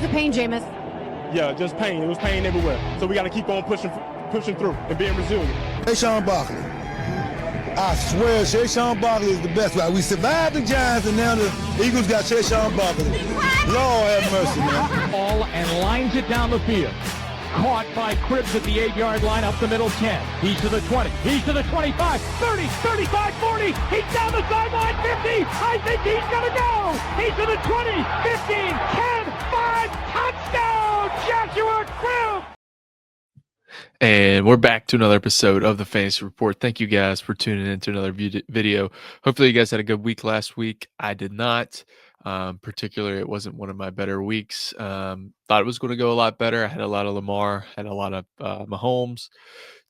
was the pain, Jameis? Yeah, just pain. It was pain everywhere. So we got to keep on pushing through and being resilient. Saquon Barkley. I swear, Saquon Barkley is the best. Right? We survived the Giants, and now the Eagles got Saquon Barkley. Lord have mercy, man. Ball and lines it down the field. Caught by Cribbs at the 8-yard line, up the middle 10. He's to the 20. He's to the 25, 30, 35, 40. He's down the sideline, 50. I think he's going to go. He's to the 20, 15, 10, 5. Touchdown, Joshua Cribbs. And we're back to another episode of the Fantasy Report. Thank you guys for tuning in to another video. Hopefully you guys had a good week last week. I did not. Particularly, it wasn't one of my better weeks. Thought it was going to go a lot better. I had a lot of Lamar, had a lot of Mahomes,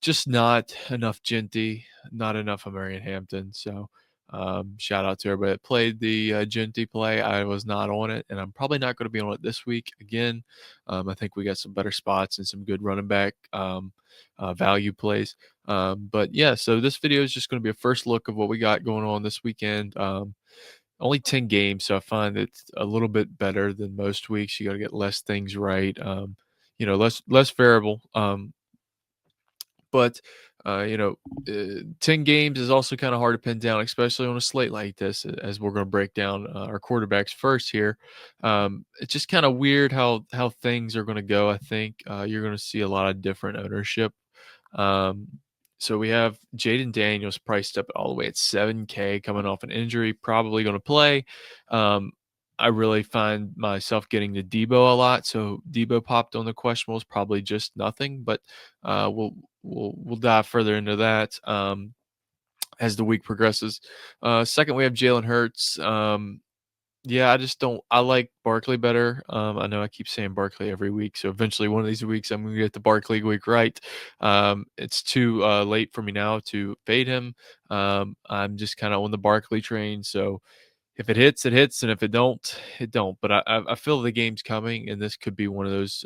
just not enough Genty, not enough of Marion Hampton. So shout out to everybody that played the Genty play. I was not on it, and I'm probably not going to be on it this week again. I think we got some better spots and some good running back value plays. But yeah, so this video is just going to be a first look of what we got going on this weekend. Only 10 games, so I find it's a little bit better than most weeks. You got to get less things right, less variable. But 10 games is also kind of hard to pin down, especially on a slate like this, as we're going to break down our quarterbacks first here. It's just kind of weird how things are going to go. I think you're going to see a lot of different ownership. So we have Jaden Daniels priced up all the way at $7K, coming off an injury, probably going to play. I really find myself getting to Debo a lot, so Debo popped on the questionables, probably just nothing, but we'll dive further into that as the week progresses. Second, we have Jalen Hurts. Yeah, I like Barkley better. I know I keep saying Barkley every week, so eventually one of these weeks I'm going to get the Barkley week right. It's too late for me now to fade him. I'm just kind of on the Barkley train, so if it hits, it hits, and if it don't, it don't. But I feel the game's coming, and this could be one of those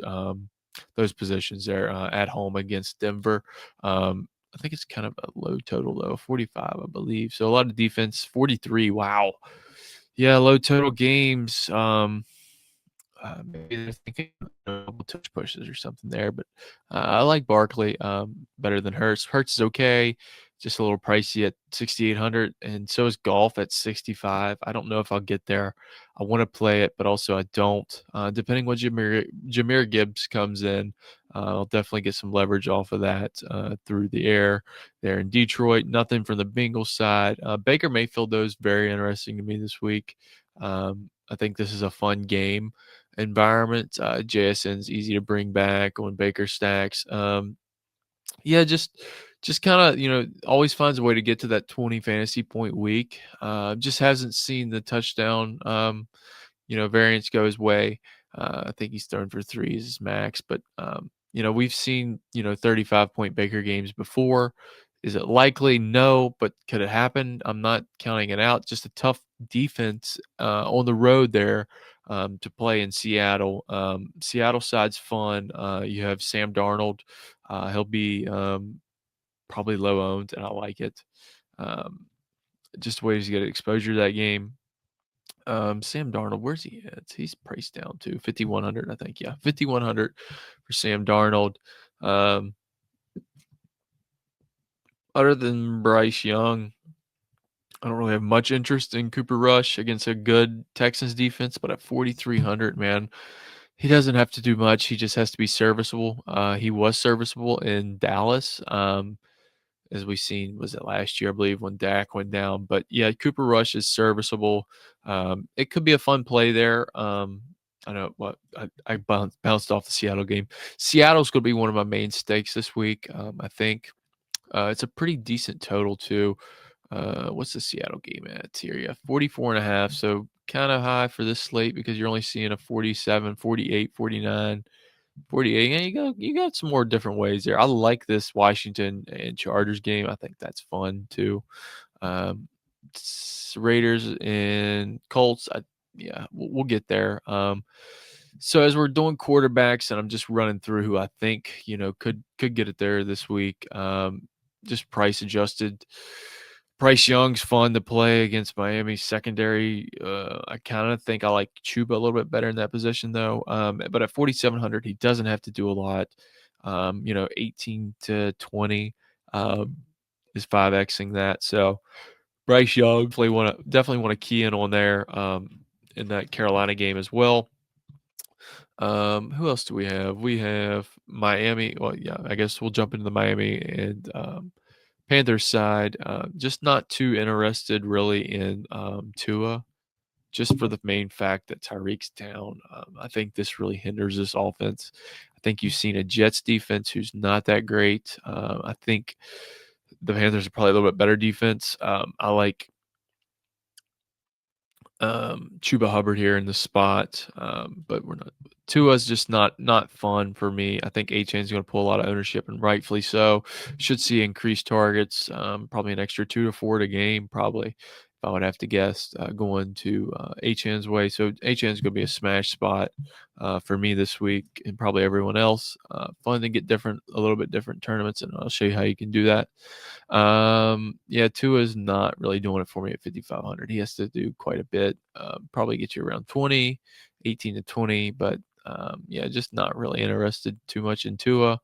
positions there at home against Denver. I think it's kind of a low total, though, 45, I believe. So a lot of defense, 43, wow. Yeah, low total games. Maybe they're thinking touch pushes or something there, but I like Barkley better than Hurts. Hurts is okay, just a little pricey at 6,800, and so is Golf at 65. I don't know if I'll get there. I want to play it, but also I don't. Depending what Jahmyr Gibbs comes in, I'll definitely get some leverage off of that through the air there in Detroit. Nothing from the Bengals side. Baker Mayfield, though, is very interesting to me this week. I think this is a fun game environment. JSN's easy to bring back on Baker stacks. Yeah, just kind of, always finds a way to get to that 20 fantasy point week. Just hasn't seen the touchdown, variance go his way. I think he's thrown for 3 as his max, but we've seen, 35-point Baker games before. Is it likely? No, but could it happen? I'm not counting it out. Just a tough defense on the road there to play in Seattle. Seattle side's fun. You have Sam Darnold. He'll be probably low owned, and I like it. Just ways to get exposure to that game. Sam Darnold, where's he at? He's priced down to 5,100, I think. Yeah, 5,100 for Sam Darnold. Other than Bryce Young, I don't really have much interest in Cooper Rush against a good Texans defense, but at 4,300, man, he doesn't have to do much. He just has to be serviceable. He was serviceable in Dallas, as we've seen, was it last year, I believe, when Dak went down. But yeah, Cooper Rush is serviceable. It could be a fun play there. I know what I bounced off the Seattle game. Seattle's going to be one of my main stakes this week, I think. It's a pretty decent total too. What's the Seattle game at here? Yeah, 44.5. So kind of high for this slate because you're only seeing a 47, 48, 49, 48. And you got some more different ways there. I like this Washington and Chargers game. I think that's fun too. Raiders and Colts. We'll get there. So as we're doing quarterbacks, and I'm just running through who I think could get it there this week. Just price adjusted. Bryce Young's fun to play against Miami's secondary. I kind of think I like Chuba a little bit better in that position, though. But at 4,700, he doesn't have to do a lot. 18 to 20 is 5xing that. So Bryce Young definitely want to key in on there in that Carolina game as well. Who else do we have? We have Miami. Well, yeah, I guess we'll jump into the Miami and Panthers side. Just not too interested really in Tua, just for the main fact that Tyreek's down. I think this really hinders this offense. I think you've seen a Jets defense who's not that great. I think the Panthers are probably a little bit better defense. I like Chuba Hubbard here in the spot, but we're not. Tua's just not fun for me. I think Achane's going to pull a lot of ownership, and rightfully so. Should see increased targets, probably an extra 2 to 4 a game, probably, if I would have to guess, going to Achane's way. So Achane's going to be a smash spot for me this week, and probably everyone else. Fun to get a little bit different tournaments, and I'll show you how you can do that. Yeah, Tua's not really doing it for me at 5,500. He has to do quite a bit. Probably get you around 20, 18 to 20, but yeah, just not really interested too much in Tua.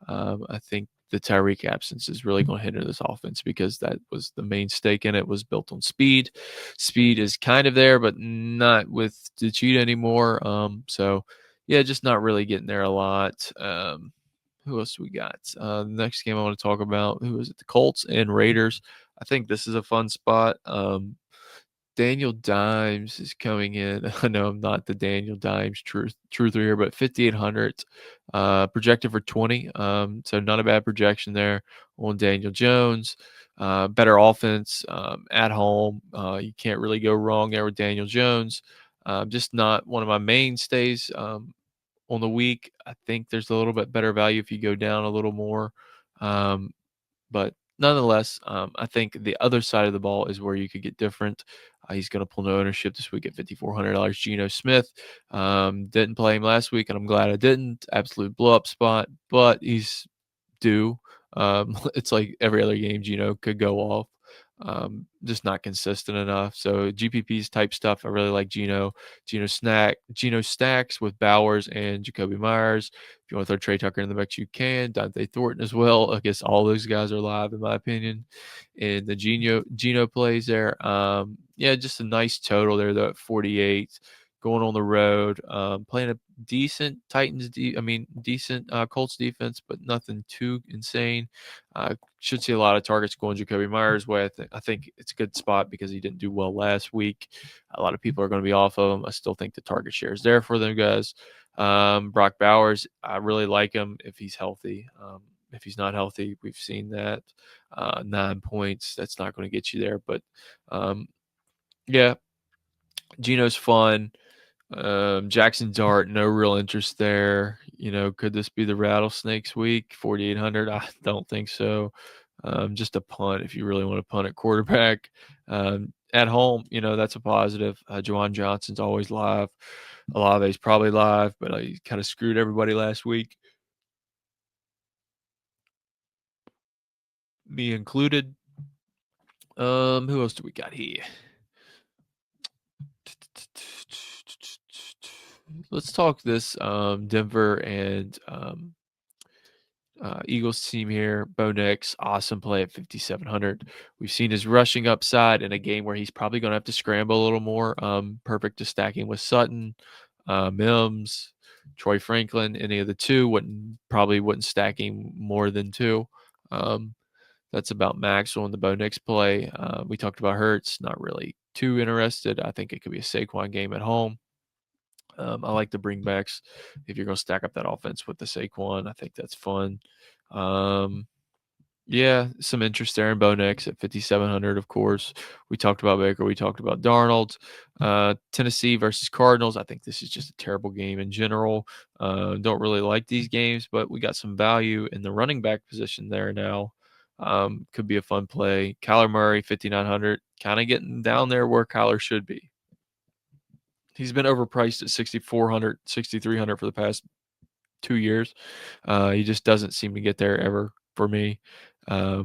I think the Tyreek absence is really going to hinder this offense because that was the main stake in it, was built on speed. Speed is kind of there, but not with the cheat anymore. So yeah, just not really getting there a lot. Who else do we got? The next game I want to talk about, who is it? The Colts and Raiders. I think this is a fun spot. Daniel Dimes is coming in. I know I'm not the Daniel Dimes truther here, but 5,800 projected for 20. So not a bad projection there on Daniel Jones. Better offense at home. You can't really go wrong there with Daniel Jones. Just not one of my mainstays on the week. I think there's a little bit better value if you go down a little more. But nonetheless, I think the other side of the ball is where you could get different. He's going to pull no ownership this week at $5,400. Geno Smith didn't play him last week, and I'm glad I didn't. Absolute blow up spot, but he's due. It's like every other game, Geno could go off. Just not consistent enough. So GPPs type stuff, I really like Geno stacks with Bowers and Jacoby Myers. If you want to throw Trey Tucker in the mix, you can. Dante Thornton as well. I guess all those guys are live in my opinion. And the Geno plays there. Yeah, just a nice total there though at 48. Going on the road, playing a decent decent Colts defense, but nothing too insane. Should see a lot of targets going Jacoby Myers' way. I think it's a good spot because he didn't do well last week. A lot of people are going to be off of him. I still think the target share is there for them guys. Brock Bowers, I really like him if he's healthy. If he's not healthy, we've seen that 9 points. That's not going to get you there. But yeah, Geno's fun. Jackson Dart, no real interest there. Could this be the Rattlesnakes week? 4,800? I don't think so. Just a punt if you really want to punt at quarterback. At home, that's a positive. Juwan Johnson's always live. Olave's probably live, but he kind of screwed everybody last week, me included. Who else do we got here? Let's talk this Denver and Eagles team here. Bo Nix, awesome play at 5,700. We've seen his rushing upside in a game where he's probably going to have to scramble a little more. Perfect to stacking with Sutton, Mims, Troy Franklin. Any of the two wouldn't stacking more than two. That's about max on the Bo Nix play. We talked about Hurts, not really too interested. I think it could be a Saquon game at home. I like the bringbacks if you're going to stack up that offense with the Saquon. I think that's fun. Yeah, some interest there in Bo Nix at 5,700, of course. We talked about Baker. We talked about Darnold. Tennessee versus Cardinals. I think this is just a terrible game in general. Don't really like these games, but we got some value in the running back position there now. Could be a fun play. Kyler Murray, 5,900. Kind of getting down there where Kyler should be. He's been overpriced at 6,400, 6,300 for the past 2 years. He just doesn't seem to get there ever for me. Yeah,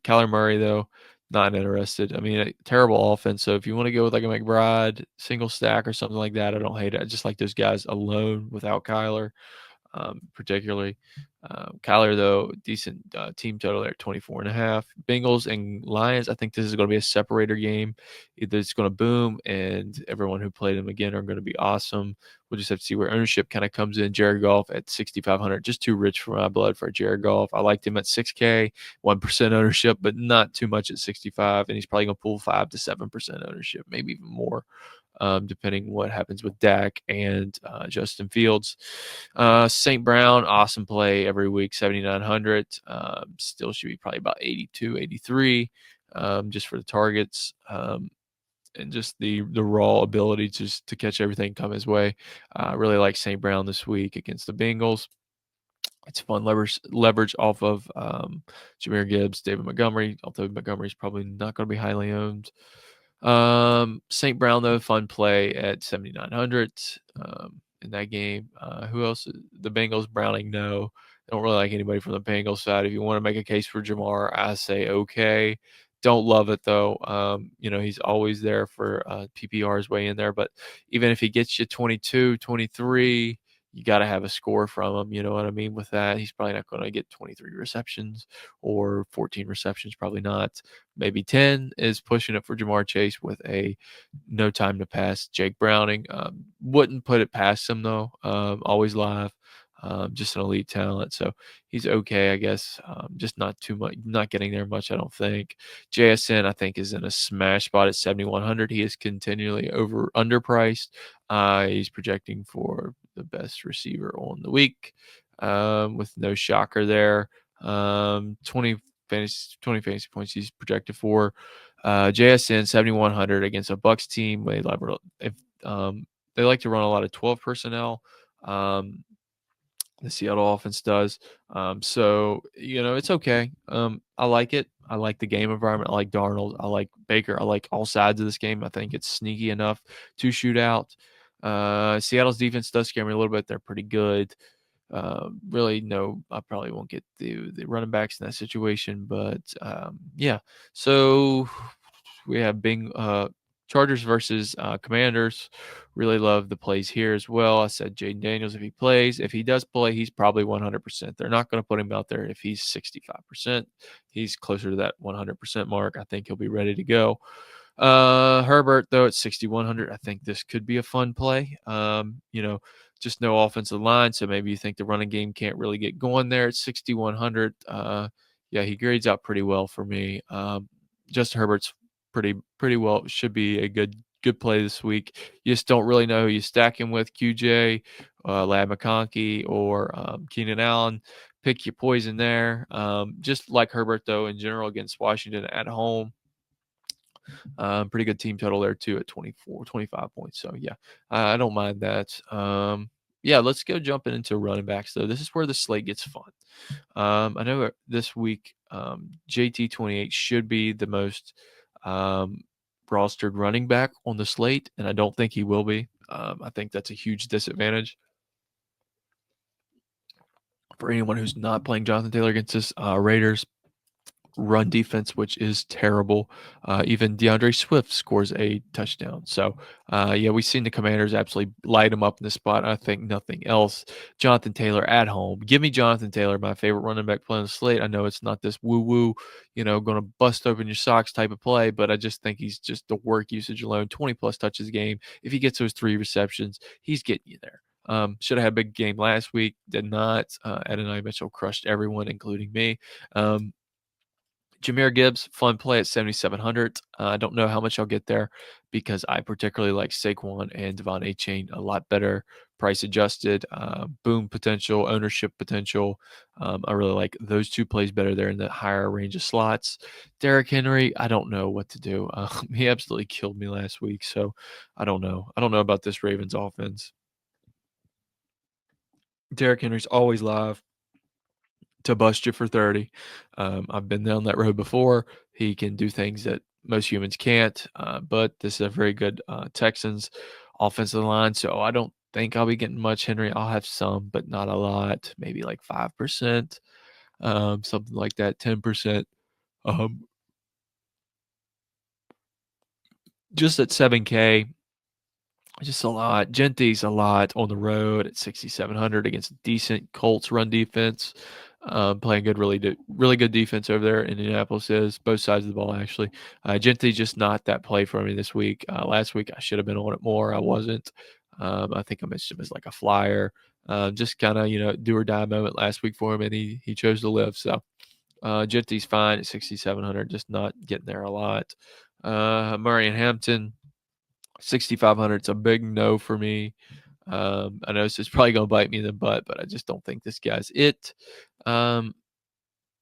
Kyler Murray, though, not interested. I mean, a terrible offense. So if you want to go with like a McBride single stack or something like that, I don't hate it. I just like those guys alone without Kyler, particularly. Kyler, though, decent team total there, 24.5. Bengals and Lions, I think this is going to be a separator game. Either it's going to boom and everyone who played them again are going to be awesome. We'll just have to see where ownership kind of comes in. Jared Goff at 6,500, just too rich for my blood for Jared Goff. I liked him at 6K, 1% ownership, but not too much at 65. And he's probably going to pull 5 to 7% ownership, maybe even more. Depending what happens with Dak and Justin Fields. St. Brown, awesome play every week, 7,900. Still should be probably about 82, 83 just for the targets. And just the raw ability to catch everything come his way. I really like St. Brown this week against the Bengals. It's fun leverage off of Jahmyr Gibbs, David Montgomery, although Montgomery's probably not going to be highly owned. St. Brown, though, fun play at 7,900 in that game. Who else? The Bengals, Browning, no. I don't really like anybody from the Bengals side. If you want to make a case for Jamar, I say okay. Don't love it, though. He's always there for PPR's way in there. But even if he gets you 22, 23, you got to have a score from him. You know what I mean? With that, he's probably not going to get 23 receptions or 14 receptions. Probably not. Maybe 10 is pushing it for Jamar Chase with a no time to pass. Jake Browning wouldn't put it past him, though. Always live. Just an elite talent. So he's okay, I guess. Just not too much, not getting there much, I don't think. JSN, I think, is in a smash spot at 7,100. He is continually underpriced. He's projecting for the best receiver on the week with no shocker there. 20 fantasy points he's projected for. JSN 7,100 against a Bucks team. They like to run a lot of 12 personnel. The Seattle offense does. So, it's okay. I like it. I like the game environment. I like Darnold. I like Baker. I like all sides of this game. I think it's sneaky enough to shoot out. Seattle's defense does scare me a little bit. They're pretty good. Really, no, I probably won't get the running backs in that situation. But, yeah. So we have Chargers versus Commanders. Really love the plays here as well. I said Jaden Daniels if he plays. If he does play, he's probably 100%. They're not going to put him out there if he's 65%. He's closer to that 100% mark. I think he'll be ready to go. Herbert, though, at 6,100, I think this could be a fun play. Just no offensive line, so maybe you think the running game can't really get going there at 6,100. Yeah, he grades out pretty well for me. Justin Herbert's pretty well, should be a good play this week. You just don't really know who you stack him with. QJ, Lad McConkey, or Keenan Allen. Pick your poison there. Just like Herbert, though, in general against Washington at home. Pretty good team total there, too, at 24, 25 points. So, yeah, I don't mind that. Yeah, let's go jumping into running backs, though. This is where the slate gets fun. I know this week JT28 should be the most rostered running back on the slate, and I don't think he will be. I think that's a huge disadvantage for anyone who's not playing Jonathan Taylor against this Raiders run defense, which is terrible. Even DeAndre Swift scores a touchdown. So, yeah, we've seen the Commanders absolutely light him up in this spot. I think nothing else. Jonathan Taylor at home. Give me Jonathan Taylor, my favorite running back play on the slate. I know it's not this woo-woo, going to bust open your socks type of play, but I just think he's just the work usage alone, 20-plus touches a game. If he gets those 3 receptions, he's getting you there. Should have had a big game last week. Did not. Adonai Mitchell crushed everyone, including me. Jahmyr Gibbs, fun play at 7,700. I don't know how much I'll get there because I particularly like Saquon and Devon Achane a lot better. Price adjusted, boom potential, ownership potential. I really like those 2 plays better there in the higher range of slots. Derrick Henry, I don't know what to do. He absolutely killed me last week, so I don't know. I don't know about this Ravens offense. Derrick Henry's always live to bust you for 30. I've been down that road before. He can do things that most humans can't, but this is a very good Texans offensive line, so I don't think I'll be getting much Henry. I'll have some, but not a lot, maybe like 5%, something like that, 10%. just at 7K. Just a lot. Genty's a lot on the road at 6,700 against a decent Colts run defense. Playing good, really good defense over there. Indianapolis is both sides of the ball actually. Genty's just not that play for me this week. Last week I should have been on it more. I wasn't. I think I mentioned him as like a flyer. Just kind of do or die moment last week for him, and he chose to live. So Genty's fine at 6,700, just not getting there a lot. Murray and Hampton. 6,500. It's a big no for me. I know this is probably going to bite me in the butt, but I just don't think this guy's it. Um,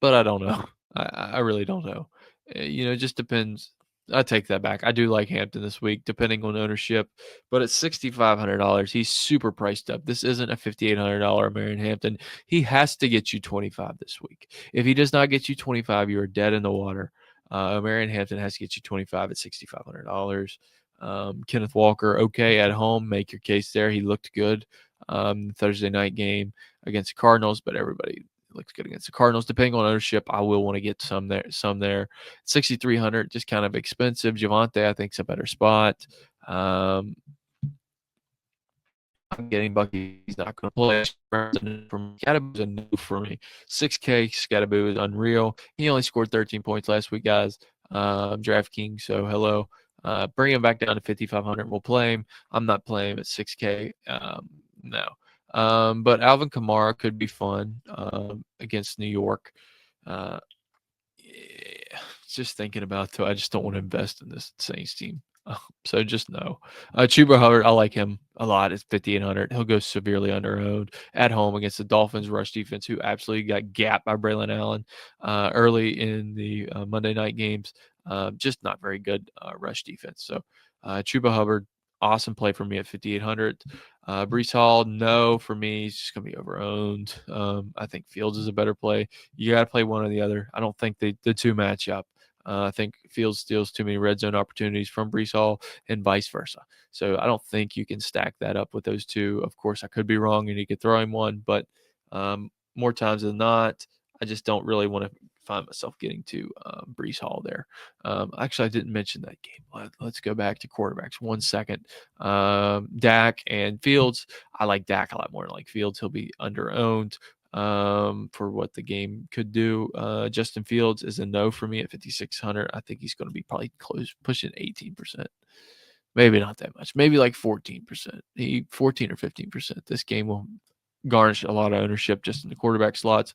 but I don't know. I really don't know. It just depends. I take that back. I do like Hampton this week, depending on ownership. But at $6,500, he's super priced up. This isn't a $5,800 Marion Hampton. He has to get you 25 this week. If he does not get you 25, you are dead in the water. Marion Hampton has to get you 25 at $6,500. Kenneth Walker, okay at home. Make your case there. He looked good Thursday night game against the Cardinals, but everybody looks good against the Cardinals. Depending on ownership, I will want to get some there. 6,300, just kind of expensive. Javonte, I think, is a better spot. I'm getting Bucky. He's not going to play. From Scattaboo's a no for me. 6K Scattaboo is unreal. He only scored 13 points last week, guys. DraftKings, so hello. Bring him back down to 5,500. We'll play him. I'm not playing him at 6K. No. But Alvin Kamara could be fun against New York. Yeah, just thinking about it, though, I just don't want to invest in this Saints team. So just no. Chuba Hubbard, I like him a lot. It's 5,800. He'll go severely underowned at home against the Dolphins rush defense, who absolutely got gapped by Braylon Allen early in the Monday night games. Just not very good rush defense. So Chuba Hubbard, awesome play for me at 5,800. Brees Hall, no for me. He's just going to be overowned. I think Fields is a better play. You got to play one or the other. I don't think the two match up. I think Fields steals too many red zone opportunities from Brees Hall and vice versa. So I don't think you can stack that up with those two. Of course, I could be wrong and you could throw him one, but more times than not, I just don't really want to find myself getting to Brees Hall there. Actually, I didn't mention that game. Let's go back to quarterbacks 1 second. Dak and Fields. I like Dak a lot more than like Fields. He'll be underowned for what the game could do. Justin Fields is a no for me at 5,600. I think he's going to be probably close, pushing 18%. Maybe not that much. Maybe like 14%. 14 or 15%. This game will garnish a lot of ownership just in the quarterback slots.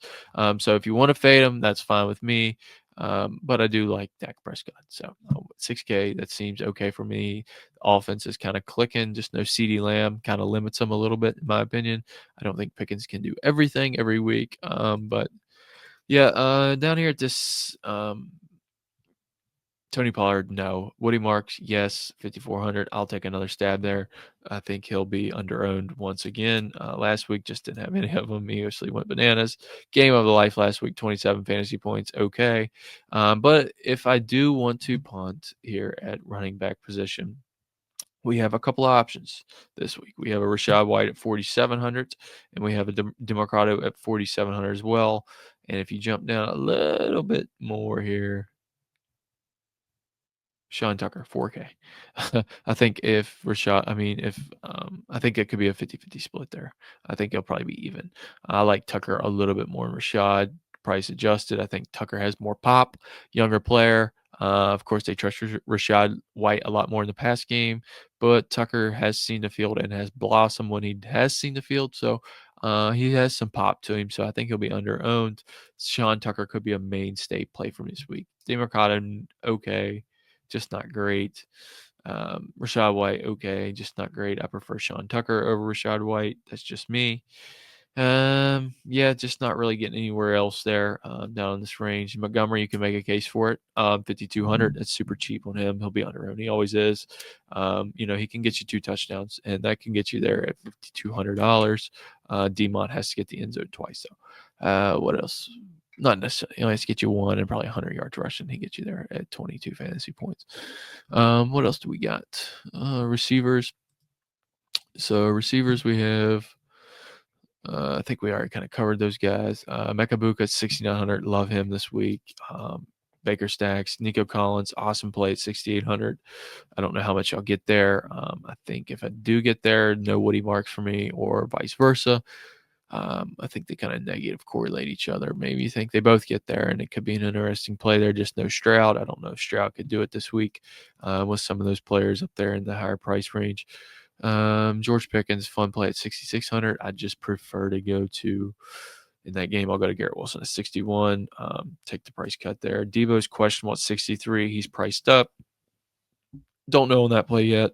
So if you want to fade him, that's fine with me. But I do like Dak Prescott. So 6K, that seems okay for me. The offense is kind of clicking. Just no CeeDee Lamb kind of limits them a little bit, in my opinion. I don't think Pickens can do everything every week. But yeah, down here at this Tony Pollard, no. Woody Marks, yes. 5,400. I'll take another stab there. I think he'll be underowned once again. Last week just didn't have any of them. He actually went bananas. Game of the life last week, 27 fantasy points. Okay. But if I do want to punt here at running back position, we have a couple of options this week. We have a Rashad White at 4,700, and we have a DeMarcado at 4,700 as well. And if you jump down a little bit more here, Sean Tucker, 4K. I think if Rashad, I think it could be a 50-50 split there. I think it'll probably be even. I like Tucker a little bit more than Rashad, price adjusted. I think Tucker has more pop, younger player. Of course, they trust Rashad White a lot more in the past game, but Tucker has seen the field and has blossomed when he has seen the field. So he has some pop to him. So I think he'll be underowned. Sean Tucker could be a mainstay play from this week. DeMarcado, okay, just not great. Rashad White, okay, just not great. I prefer Sean Tucker over Rashad White. That's just me. Yeah, just not really getting anywhere else there down in this range. Montgomery, you can make a case for it. 5,200. That's super cheap on him. He'll be underowned. He always is. He can get you 2 touchdowns, and that can get you there at $5,200. Demont has to get the end zone twice, though. What else? Not necessarily. He only has to get you 1 and probably 100 yards rushing. He gets you there at 22 fantasy points. What else do we got? Receivers. So receivers, we have. I think we already kind of covered those guys. Mekabuka 6,900. Love him this week. Baker Stacks, Nico Collins, awesome play at 6,800. I don't know how much I'll get there. I think if I do get there, no Woody marks for me, or vice versa. I think they kind of negative correlate each other. Maybe you think they both get there, and it could be an interesting play there. Just no Stroud. I don't know if Stroud could do it this week with some of those players up there in the higher price range. George Pickens, fun play at 6,600. I just prefer to go to, in that game, I'll go to Garrett Wilson at 61. Take the price cut there. Debo's questionable at 63. He's priced up. Don't know on that play yet.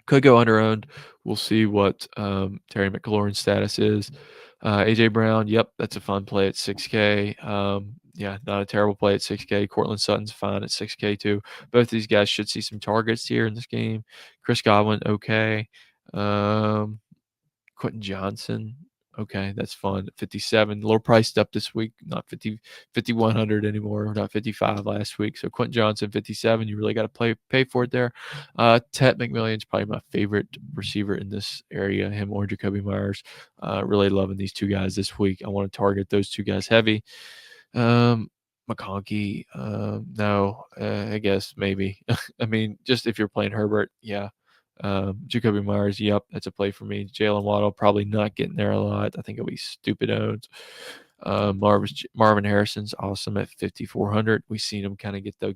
Could go under-owned. We'll see what Terry McLaurin's status is. A.J. Brown, yep, that's a fun play at 6K. Yeah, not a terrible play at 6K. Cortland Sutton's fine at 6K too. Both these guys should see some targets here in this game. Chris Godwin, okay. Quentin Johnson, okay, that's fun. 57, a little priced up this week, not 5,100 anymore, not 55 last week. So Quentin Johnson, 57, you really got to pay for it there. Ted McMillan's probably my favorite receiver in this area, him or Jacoby Myers. Really loving these two guys this week. I want to target those two guys heavy. McConkey, no, I guess maybe. I mean, just if you're playing Herbert, yeah. Jacoby Myers, yep, that's a play for me. Jalen Waddle, probably not getting there a lot. I think it'll be stupid owns. Marvin Harrison's awesome at 5,400. We've seen him kind of get the,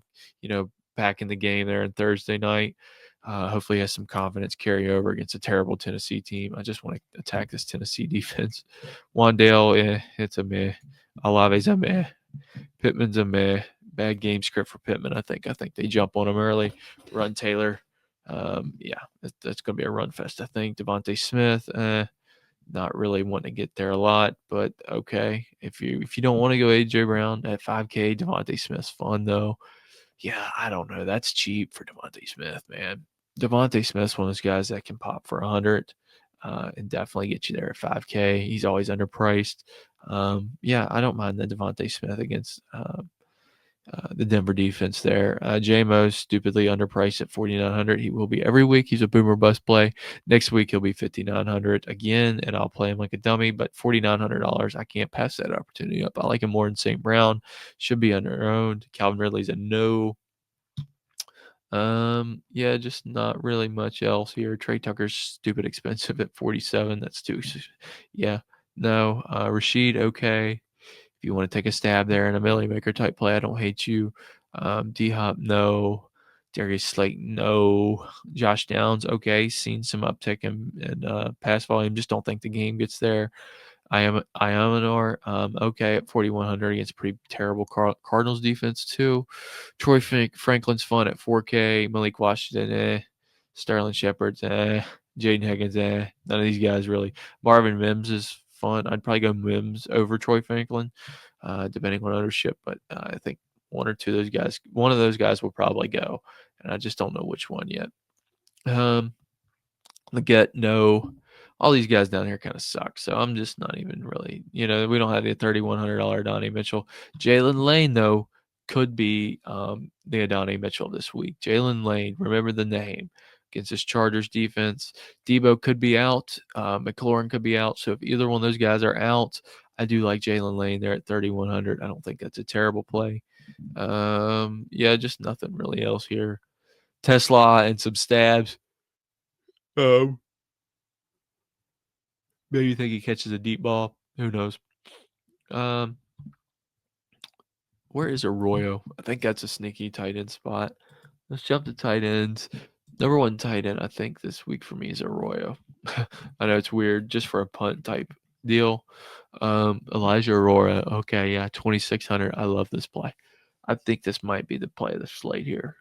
back in the game there on Thursday night. Hopefully he has some confidence carry over against a terrible Tennessee team. I just want to attack this Tennessee defense. Wandale, it's a meh. Olave's a meh. Pittman's a meh. Bad game script for Pittman, I think. I think they jump on him early. Run Taylor. Yeah, that's going to be a run fest, I think. Devontae Smith, not really wanting to get there a lot, but okay. If you don't want to go A.J. Brown at 5K, Devontae Smith's fun, though. Yeah, I don't know. That's cheap for Devontae Smith, man. Devontae Smith's one of those guys that can pop for 100 and definitely get you there at 5K. He's always underpriced. Yeah, I don't mind the Devontae Smith against the Denver defense there. J-Mo's stupidly underpriced at 4,900. He will be every week. He's a boomer bust play. Next week, he'll be 5,900 again, and I'll play him like a dummy, but $4,900, I can't pass that opportunity up. I like him more than St. Brown. Should be under-owned. Calvin Ridley's a no. Yeah, just not really much else here. Trey Tucker's stupid expensive at 47. That's too, yeah, no. Rashid, okay. If you want to take a stab there in a Millie Maker type play, I don't hate you. D-Hop, no. Darius Slayton, no. Josh Downs, okay. Seen some uptick in pass volume. Just don't think the game gets there. Iomanor, okay, at 4,100 against a pretty terrible Cardinals defense, too. Troy Franklin's fun at 4K. Malik Washington, Sterling Shepard's, Jaden Higgins, none of these guys really. Marvin Mims is fun. I'd probably go Mims over Troy Franklin, depending on ownership, but I think one of those guys will probably go, and I just don't know which one yet. Leggett, no. All these guys down here kind of suck, so I'm just not even really, we don't have the $3,100 Donnie Mitchell. Jalen Lane, though, could be the Adonai Mitchell this week. Jalen Lane, remember the name, against this Chargers defense. Debo could be out. McLaurin could be out. So if either one of those guys are out, I do like Jalen Lane there at 3,100. I don't think that's a terrible play. Yeah, just nothing really else here. Tesla and some stabs. Maybe you think he catches a deep ball. Who knows? Where is Arroyo? I think that's a sneaky tight end spot. Let's jump to tight ends. Number one tight end, I think, this week for me is Arroyo. I know it's weird, just for a punt type deal. Elijah Aurora, okay, yeah, 2,600. I love this play. I think this might be the play of the slate here.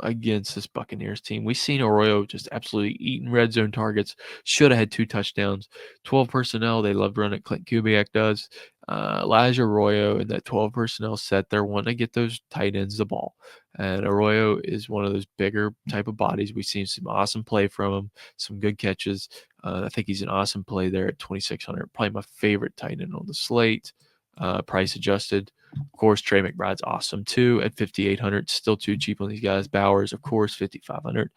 Against this Buccaneers team. We've seen Arroyo just absolutely eating red zone targets. Should have had 2 touchdowns. 12 personnel. They love running. Clint Kubiak does. Elijah Arroyo in that 12 personnel set, they're wanting to get those tight ends the ball. And Arroyo is one of those bigger type of bodies. We've seen some awesome play from him, some good catches. I think he's an awesome play there at 2,600. Probably my favorite tight end on the slate. Price adjusted. Of course, Trey McBride's awesome too at 5,800. Still too cheap on these guys. Bowers, of course, 5,500.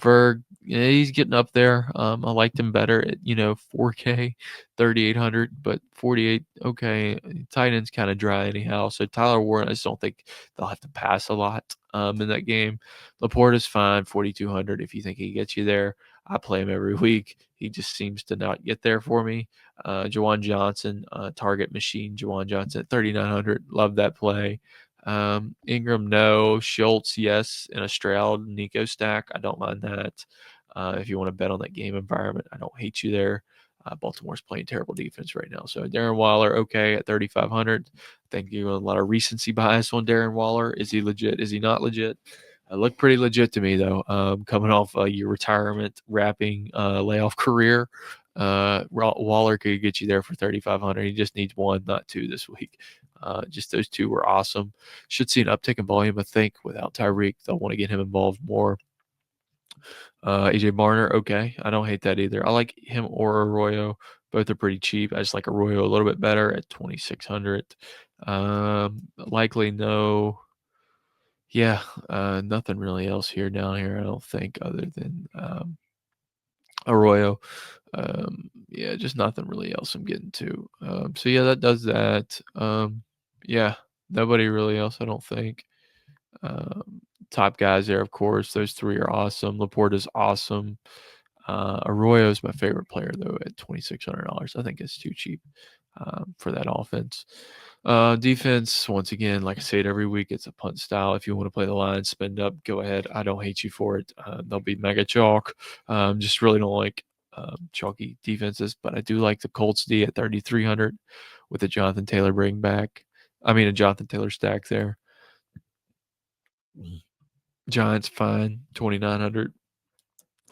Ferg, yeah, he's getting up there. I liked him better at 4K, 3,800, but 48. Okay, tight end's kind of dry anyhow. So Tyler Warren, I just don't think they'll have to pass a lot in that game. Laporte is fine, 4,200. If you think he gets you there, I play him every week. He just seems to not get there for me. Jawan Johnson, target machine. Jawan Johnson at 3,900. Love that play. Ingram, no. Schultz, yes. And a Stroud, Nico stack. I don't mind that. If you want to bet on that game environment, I don't hate you there. Baltimore's playing terrible defense right now. So Darren Waller, okay, at 3,500. I think you have a lot of recency bias on Darren Waller. Is he legit? Is he not legit? Looked pretty legit to me, though. Coming off your retirement, wrapping layoff career, Waller could get you there for 3,500. He just needs one, not two this week. Just those two were awesome. Should see an uptick in volume, I think, without Tyreek. They'll want to get him involved more. AJ Barner, okay. I don't hate that either. I like him or Arroyo. Both are pretty cheap. I just like Arroyo a little bit better at 2,600. Likely no. Yeah, nothing really else here down here, I don't think, other than Arroyo. Yeah, just nothing really else I'm getting to. So yeah, that does that. Yeah, nobody really else, I don't think. Top guys there, of course. Those three are awesome. Laporte is awesome. Arroyo is my favorite player, though, at $2,600. I think it's too cheap for that offense. Defense, once again, like I say it every week, it's a punt style. If you want to play the line, spend up, go ahead. I don't hate you for it. They'll be mega chalk. Just really don't like chalky defenses, but I do like the Colts D at 3,300 with a Jonathan Taylor bring back. I mean, a Jonathan Taylor stack there. Giants fine, 2,900.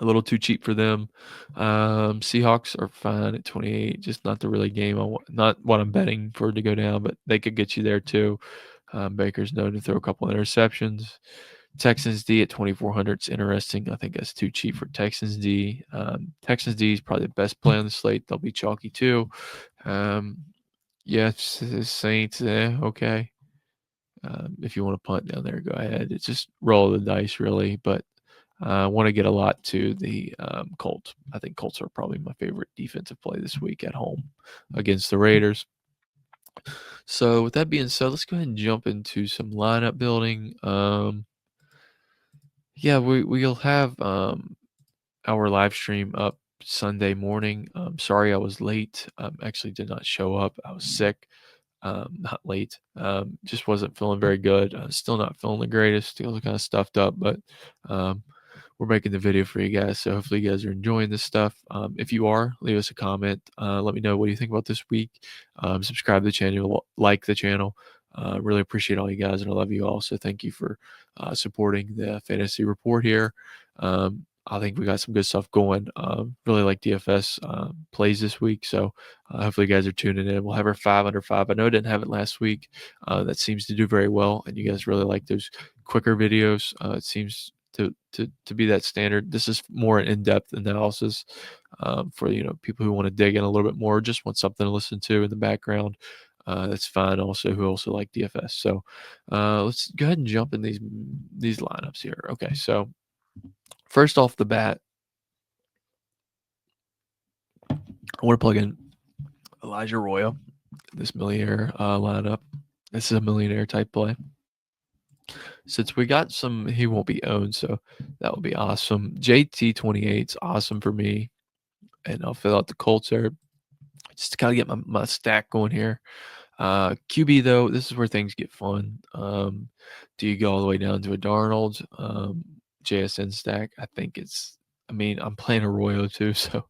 A little too cheap for them. Seahawks are fine at 28. Just not the really game. Not what I'm betting for it to go down, but they could get you there too. Baker's known to throw a couple interceptions. Texans D at 2,400. It's interesting. I think that's too cheap for Texans D. Texans D is probably the best play on the slate. They'll be chalky too. Yes, Saints. Okay. If you want to punt down there, go ahead. It's just roll the dice, really. But I want to get a lot to the Colts. I think Colts are probably my favorite defensive play this week at home against the Raiders. So with that being said, let's go ahead and jump into some lineup building. Yeah, we'll have our live stream up Sunday morning. Sorry I was late. Actually did not show up. I was sick. Not late. Just wasn't feeling very good. Still not feeling the greatest. Still kind of stuffed up, but we're making the video for you guys. So hopefully you guys are enjoying this stuff. If you are, leave us a comment. Let me know what you think about this week. Subscribe to the channel, like the channel. Really appreciate all you guys, and I love you all. So thank you for supporting the fantasy report here. I think we got some good stuff going. Really like DFS plays this week. So hopefully you guys are tuning in. We'll have our 5 under 5. I know I didn't have it last week. That seems to do very well. And you guys really like those quicker videos. It seems to be that standard. This is more an in-depth analysis for people who want to dig in a little bit more, just want something to listen to in the background. That's fine. Also, who also like DFS. So let's go ahead and jump in these lineups here. Okay, so first off the bat, I want to plug in Elijah Arroyo, this millionaire lineup. This is a millionaire type play. Since we got some, he won't be owned, so that would be awesome. JT28 is awesome for me, and I'll fill out the Colts there just to kind of get my stack going here. QB, though, this is where things get fun. Do you go all the way down to a Darnold JSN stack? I think I'm playing Arroyo too, so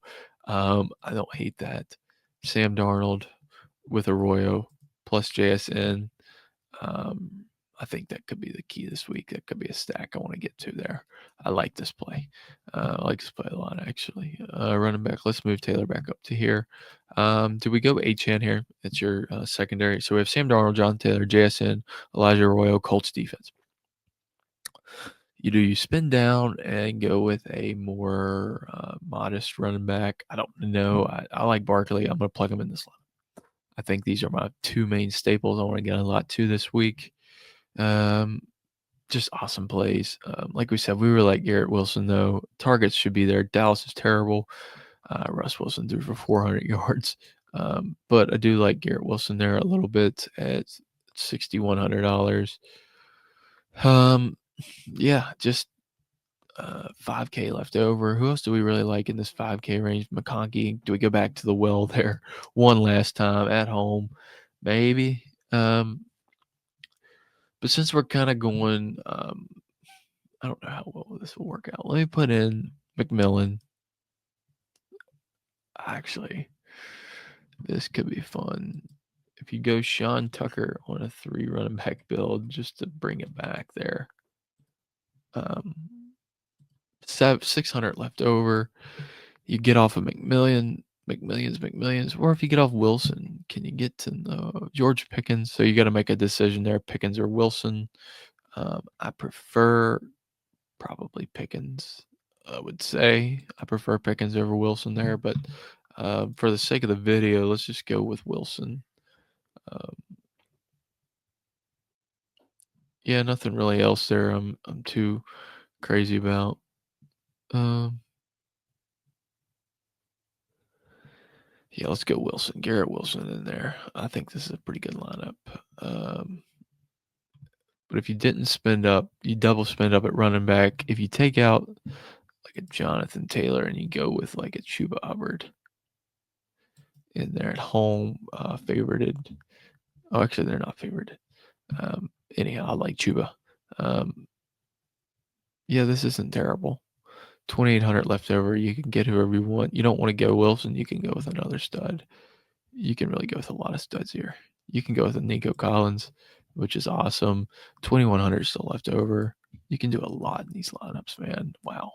I don't hate that. Sam Darnold with Arroyo plus JSN. I think that could be the key this week. That could be a stack I want to get to there. I like this play. I like this play a lot, actually. Running back, let's move Taylor back up to here. Do we go Achane here? It's your secondary. So we have Sam Darnold, John Taylor, JSN, Elijah Arroyo, Colts defense. You spin down and go with a more modest running back. I don't know. I like Barkley. I'm going to plug him in this line. I think these are my two main staples I want to get a lot to this week. just awesome plays. Like we said, we were like Garrett Wilson, though. Targets should be there. Dallas is terrible. Russ Wilson threw for 400 yards. But I do like Garrett Wilson there a little bit at $6,100. Yeah, just 5K left over. Who else do we really like in this 5K range? McConkey. Do we go back to the well there one last time at home? Maybe. But since we're kind of going, I don't know how well this will work out. Let me put in McMillan. Actually, this could be fun. If you go Sean Tucker on a 3 running back build, just to bring it back there. 600 left over. You get off of McMillions, or if you get off Wilson, can you get to George Pickens? So you got to make a decision there, Pickens or Wilson. I prefer probably Pickens. I would say I prefer Pickens over Wilson there, but for the sake of the video, let's just go with Wilson. Yeah, nothing really else there. I'm too crazy about. Yeah, let's go Wilson. Garrett Wilson in there. I think this is a pretty good lineup. But if you didn't spend up, you double spend up at running back. If you take out like a Jonathan Taylor and you go with like a Chuba Hubbard in there at home, favorited. Oh, actually, they're not favorited. Anyhow, I like Chuba. Yeah, this isn't terrible. 2,800 left over. You can get whoever you want. You don't want to go Wilson. You can go with another stud. You can really go with a lot of studs here. You can go with a Nico Collins, which is awesome. 2,100 still left over. You can do a lot in these lineups, man. Wow.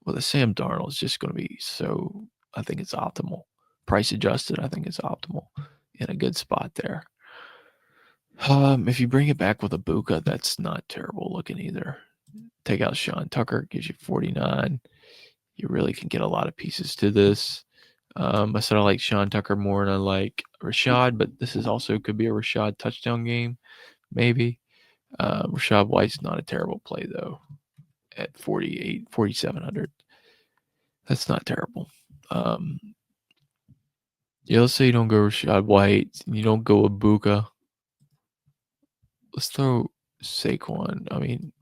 Well, the Sam Darnold is just going to be so, I think it's optimal. Price adjusted, I think it's optimal in a good spot there. If you bring it back with a Buka, that's not terrible looking either. Take out Sean Tucker, gives you 49. You really can get a lot of pieces to this. I said I like Sean Tucker more than I like Rashad, but this is also could be a Rashad touchdown game, maybe. Rashad White's not a terrible play, though, at 4,700. That's not terrible. Yeah, let's say you don't go Rashad White and you don't go Ibuka. Let's throw Saquon. I mean,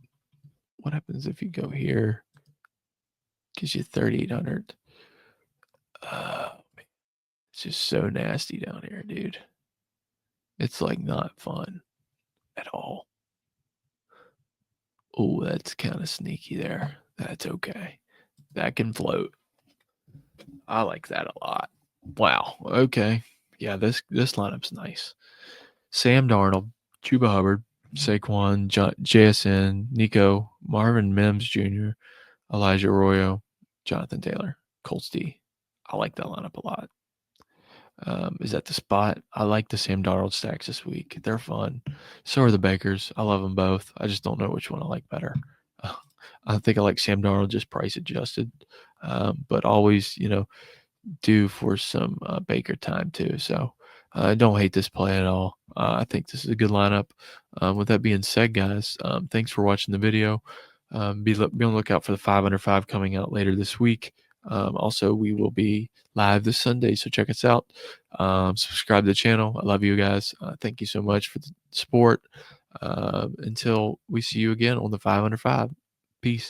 what happens if you go here? Gives you 3,800. It's just so nasty down here, dude. It's like not fun at all. Oh, that's kind of sneaky there. That's okay. That can float. I like that a lot. Wow. Okay. Yeah, this lineup's nice. Sam Darnold, Chuba Hubbard, Saquon, JSN, Nico, Marvin Mims Jr., Elijah Arroyo, Jonathan Taylor, Colts D. I like that lineup a lot. Is that the spot? I like the Sam Darnold stacks this week. They're fun. So are the Bakers. I love them both. I just don't know which one I like better. I think I like Sam Darnold just price adjusted, but always, due for some Baker time too. So I don't hate this play at all. I think this is a good lineup. With that being said, guys, thanks for watching the video. Be on the lookout for the 505 coming out later this week. Also, we will be live this Sunday, so check us out. Subscribe to the channel. I love you guys. Thank you so much for the support. Until we see you again on the 505. Peace.